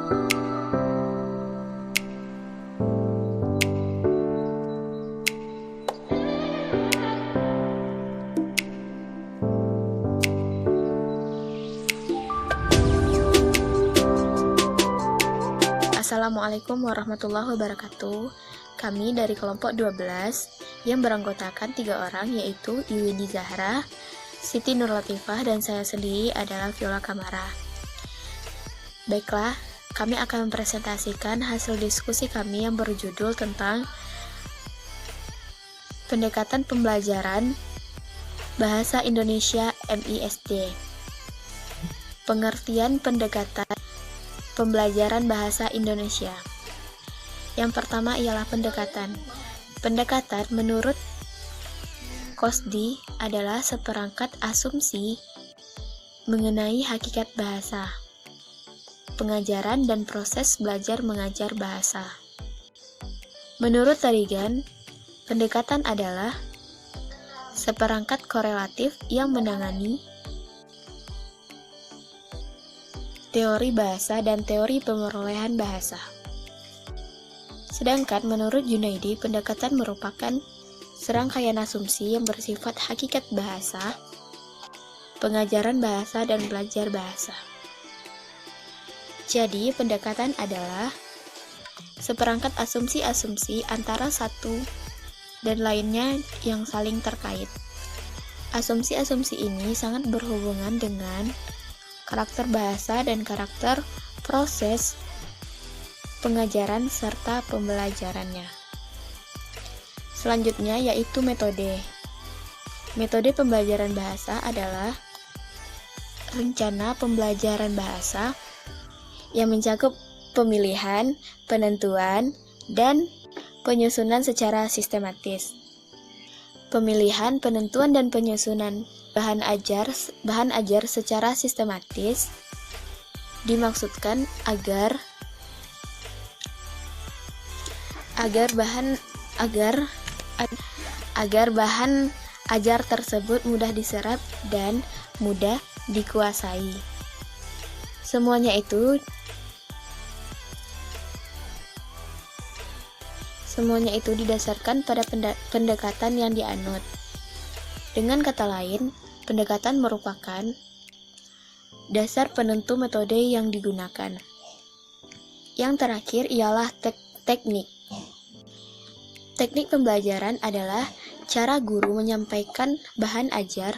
Assalamualaikum warahmatullahi wabarakatuh. Kami dari kelompok 12 yang beranggotakan 3 orang, yaitu Iwindi Zahra, Siti Nur Latifah, dan saya sendiri adalah Viola Kamara. Baiklah, kami akan mempresentasikan hasil diskusi kami yang berjudul tentang pendekatan pembelajaran Bahasa Indonesia MISD. Pengertian pendekatan pembelajaran bahasa Indonesia. Yang pertama ialah pendekatan. Pendekatan menurut Kosdi adalah seperangkat asumsi mengenai hakikat bahasa, pengajaran dan proses belajar mengajar bahasa. Menurut Tarigan, pendekatan adalah seperangkat korelatif yang menangani teori bahasa dan teori pemerolehan bahasa. Sedangkan menurut Junaidi, pendekatan merupakan serangkaian asumsi yang bersifat hakikat bahasa, pengajaran bahasa, dan belajar bahasa. Jadi, pendekatan adalah seperangkat asumsi-asumsi antara satu dan lainnya yang saling terkait. Asumsi-asumsi ini sangat berhubungan dengan karakter bahasa dan karakter proses pengajaran serta pembelajarannya. Selanjutnya yaitu metode. Metode pembelajaran bahasa adalah rencana pembelajaran bahasa yang mencakup pemilihan, penentuan, dan penyusunan secara sistematis. Pemilihan, penentuan, dan penyusunan bahan ajar secara sistematis dimaksudkan agar bahan ajar tersebut mudah diserap dan mudah dikuasai. Semuanya itu didasarkan pada pendekatan yang dianut. Dengan kata lain, pendekatan merupakan dasar penentu metode yang digunakan. Yang terakhir ialah teknik. Teknik pembelajaran adalah cara guru menyampaikan bahan ajar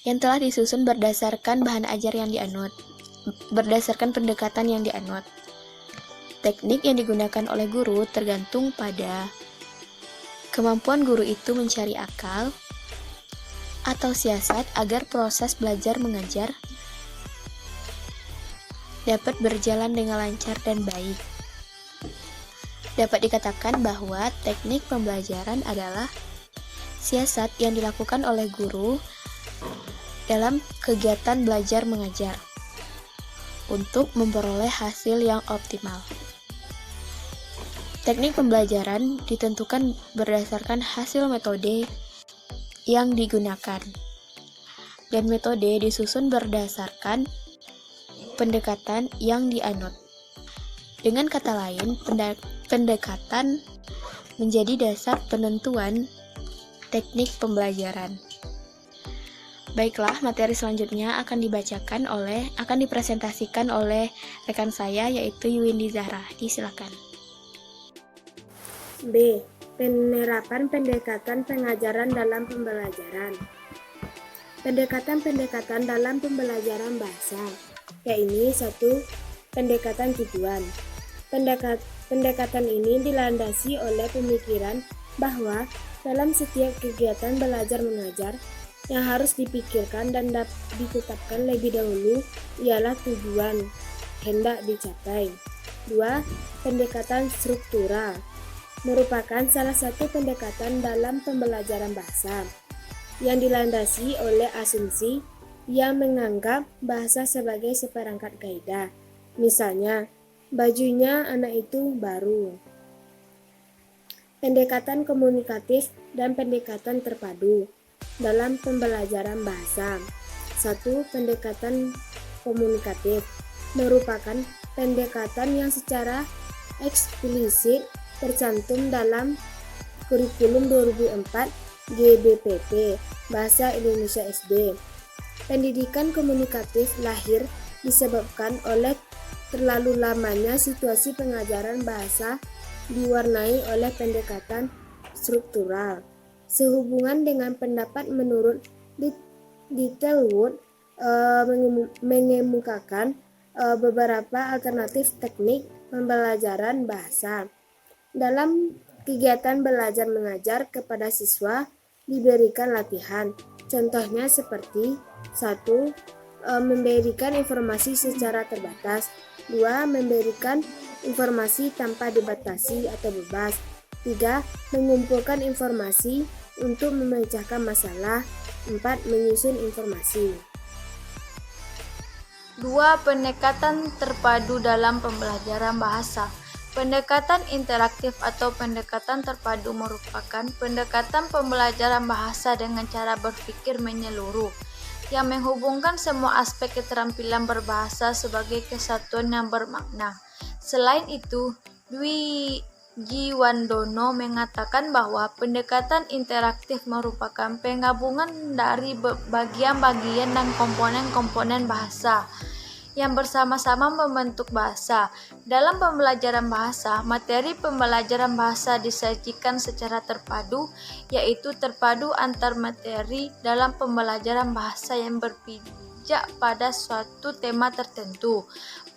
yang telah disusun berdasarkan bahan ajar yang dianut, berdasarkan pendekatan yang dianut. Teknik yang digunakan oleh guru tergantung pada kemampuan guru itu mencari akal atau siasat agar proses belajar mengajar dapat berjalan dengan lancar dan baik. Dapat dikatakan bahwa teknik pembelajaran adalah siasat yang dilakukan oleh guru dalam kegiatan belajar mengajar untuk memperoleh hasil yang optimal. Teknik pembelajaran ditentukan berdasarkan hasil metode yang digunakan, dan metode disusun berdasarkan pendekatan yang dianut. Dengan kata lain, pendekatan menjadi dasar penentuan teknik pembelajaran. Baiklah, materi selanjutnya akan dipresentasikan oleh rekan saya, yaitu Iwindi Zahra. Silakan. B. Penerapan pendekatan pengajaran dalam pembelajaran. Pendekatan-pendekatan dalam pembelajaran bahasa, yaitu 1. Pendekatan tujuan. Pendekatan ini dilandasi oleh pemikiran bahwa dalam setiap kegiatan belajar mengajar yang harus dipikirkan dan ditetapkan lebih dahulu ialah tujuan hendak dicapai. 2. Pendekatan struktural merupakan salah satu pendekatan dalam pembelajaran bahasa yang dilandasi oleh asumsi yang menganggap bahasa sebagai seperangkat kaidah. Misalnya, bajunya anak itu baru. Pendekatan komunikatif dan pendekatan terpadu dalam pembelajaran bahasa. 1. Pendekatan komunikatif merupakan pendekatan yang secara eksplisit tercantum dalam kurikulum 2004 GBPT Bahasa Indonesia SD. Pendidikan komunikatif lahir disebabkan oleh terlalu lamanya situasi pengajaran bahasa diwarnai oleh pendekatan struktural. Sehubungan dengan pendapat menurut Littlewood mengemukakan beberapa alternatif teknik pembelajaran bahasa. Dalam kegiatan belajar mengajar kepada siswa diberikan latihan. Contohnya seperti 1. Memberikan informasi secara terbatas. 2. Memberikan informasi tanpa dibatasi atau bebas. 3. Mengumpulkan informasi untuk memecahkan masalah. 4. Menyusun informasi. 2. Pendekatan terpadu dalam pembelajaran bahasa. Pendekatan interaktif atau pendekatan terpadu merupakan pendekatan pembelajaran bahasa dengan cara berpikir menyeluruh yang menghubungkan semua aspek keterampilan berbahasa sebagai kesatuan yang bermakna. Selain itu, Dwi Jiwandono mengatakan bahwa pendekatan interaktif merupakan penggabungan dari bagian-bagian dan komponen-komponen bahasa yang bersama-sama membentuk bahasa. Dalam pembelajaran bahasa, materi pembelajaran bahasa disajikan secara terpadu, yaitu terpadu antar materi dalam pembelajaran bahasa yang berpijak pada suatu tema tertentu.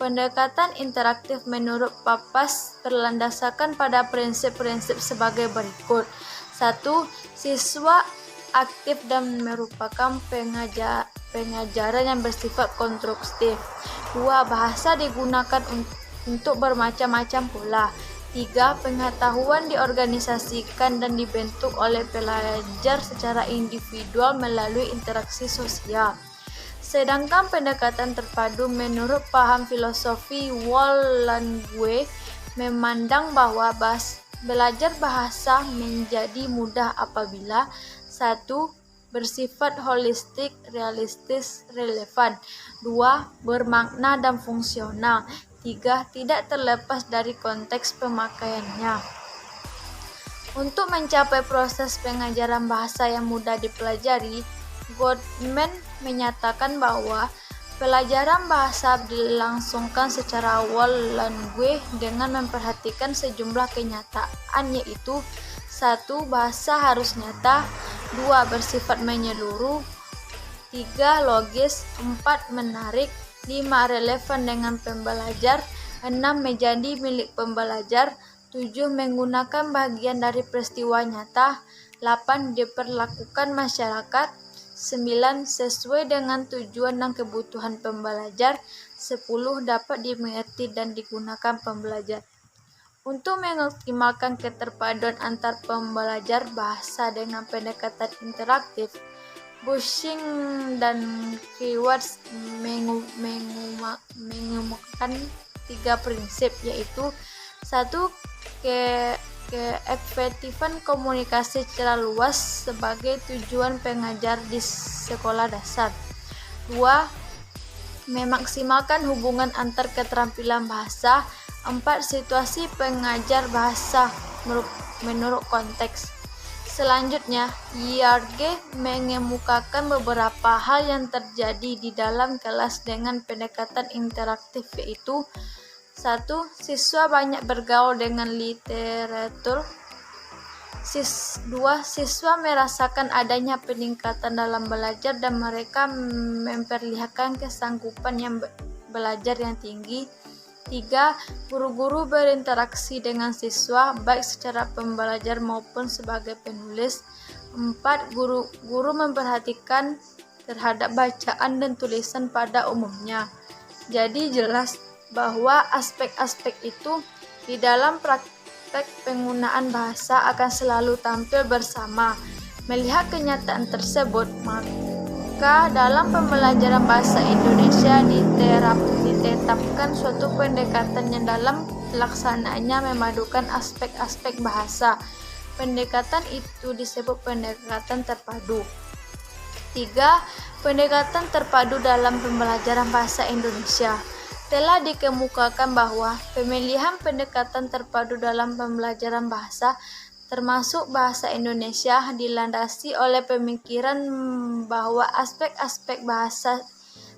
Pendekatan interaktif menurut Papas berlandaskan pada prinsip-prinsip sebagai berikut. 1. Siswa aktif dan merupakan pengajaran yang bersifat konstruktif. 2. Bahasa digunakan untuk bermacam-macam pola. 3. Pengetahuan diorganisasikan dan dibentuk oleh pelajar secara individual melalui interaksi sosial. Sedangkan pendekatan terpadu menurut paham filosofi Wollongong memandang bahwa belajar bahasa menjadi mudah apabila 1. Bersifat holistik, realistis, relevan. 2. Bermakna dan fungsional. 3. Tidak terlepas dari konteks pemakaiannya. Untuk mencapai proses pengajaran bahasa yang mudah dipelajari, Goldman menyatakan bahwa pelajaran bahasa dilangsungkan secara Wollongong dengan memperhatikan sejumlah kenyataan, yaitu 1. Bahasa harus nyata. 2. Bersifat menyeluruh. 3. Logis. 4. Menarik. 5. Relevan dengan pembelajar. 6. Menjadi milik pembelajar. 7. Menggunakan bagian dari peristiwa nyata. 8. Diperlakukan masyarakat. 9. Sesuai dengan tujuan dan kebutuhan pembelajar. 10. Dapat dimengerti dan digunakan pembelajar. Untuk mengoptimalkan keterpaduan antar pembelajar bahasa dengan pendekatan interaktif, Bushing dan Keywords mengemukakan 3 prinsip, yaitu 1. Keefektifan komunikasi secara luas sebagai tujuan pengajar di sekolah dasar. 2. Memaksimalkan hubungan antar keterampilan bahasa. 4. Situasi pengajar bahasa menurut konteks. Selanjutnya, Yarge mengemukakan beberapa hal yang terjadi di dalam kelas dengan pendekatan interaktif, yaitu 1. Siswa banyak bergaul dengan literatur. 2. Siswa merasakan adanya peningkatan dalam belajar dan mereka memperlihatkan kesanggupan yang belajar yang tinggi. 3. Guru-guru berinteraksi dengan siswa baik secara pembelajar maupun sebagai penulis. 4. Guru memperhatikan terhadap bacaan dan tulisan pada umumnya. Jadi jelas bahwa aspek-aspek itu di dalam praktek penggunaan bahasa akan selalu tampil bersama. Melihat kenyataan tersebut, maka dalam pembelajaran bahasa Indonesia ditetapkan suatu pendekatan yang dalam pelaksanaannya memadukan aspek-aspek bahasa. Pendekatan itu disebut pendekatan terpadu. 3. Pendekatan terpadu dalam pembelajaran bahasa Indonesia. Telah dikemukakan bahwa pemilihan pendekatan terpadu dalam pembelajaran bahasa, termasuk bahasa Indonesia, dilandasi oleh pemikiran bahwa aspek-aspek bahasa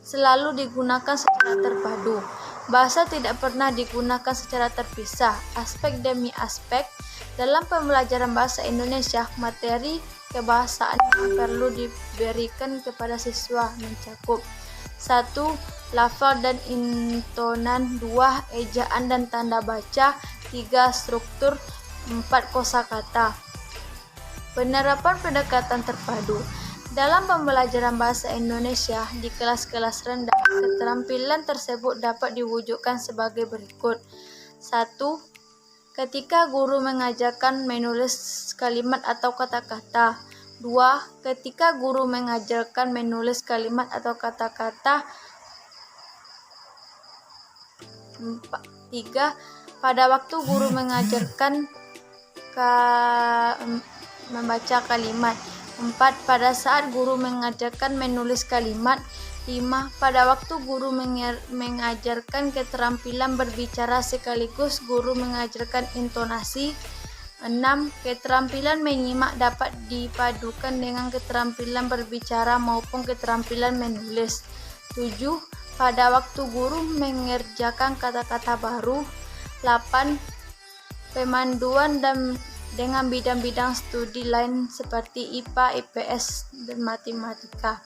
selalu digunakan secara terpadu. Bahasa tidak pernah digunakan secara terpisah. Aspek demi aspek dalam pembelajaran bahasa Indonesia, materi kebahasaan yang perlu diberikan kepada siswa mencakup 1. Lafal dan intonan, 2. Ejaan dan tanda baca, 3. Struktur, 4. kosakata. Penerapan pendekatan terpadu dalam pembelajaran bahasa Indonesia di kelas-kelas rendah, keterampilan tersebut dapat diwujudkan sebagai berikut. 1. Ketika guru mengajarkan menulis kalimat atau kata-kata. 2. Ketika guru mengajarkan menulis kalimat atau kata-kata. 3. Pada waktu guru mengajarkan membaca kalimat. 4. Pada saat guru mengajarkan menulis kalimat. 5. Pada waktu guru mengajarkan keterampilan berbicara sekaligus guru mengajarkan intonasi. 6. Keterampilan menyimak dapat dipadukan dengan keterampilan berbicara maupun keterampilan menulis. 7. Pada waktu guru mengerjakan kata-kata baru. 8. Pemanduan dengan bidang-bidang studi lain seperti IPA, IPS, dan matematika.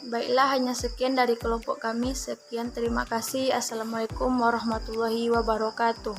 Baiklah, hanya sekian dari kelompok kami. Sekian, terima kasih. Assalamualaikum warahmatullahi wabarakatuh.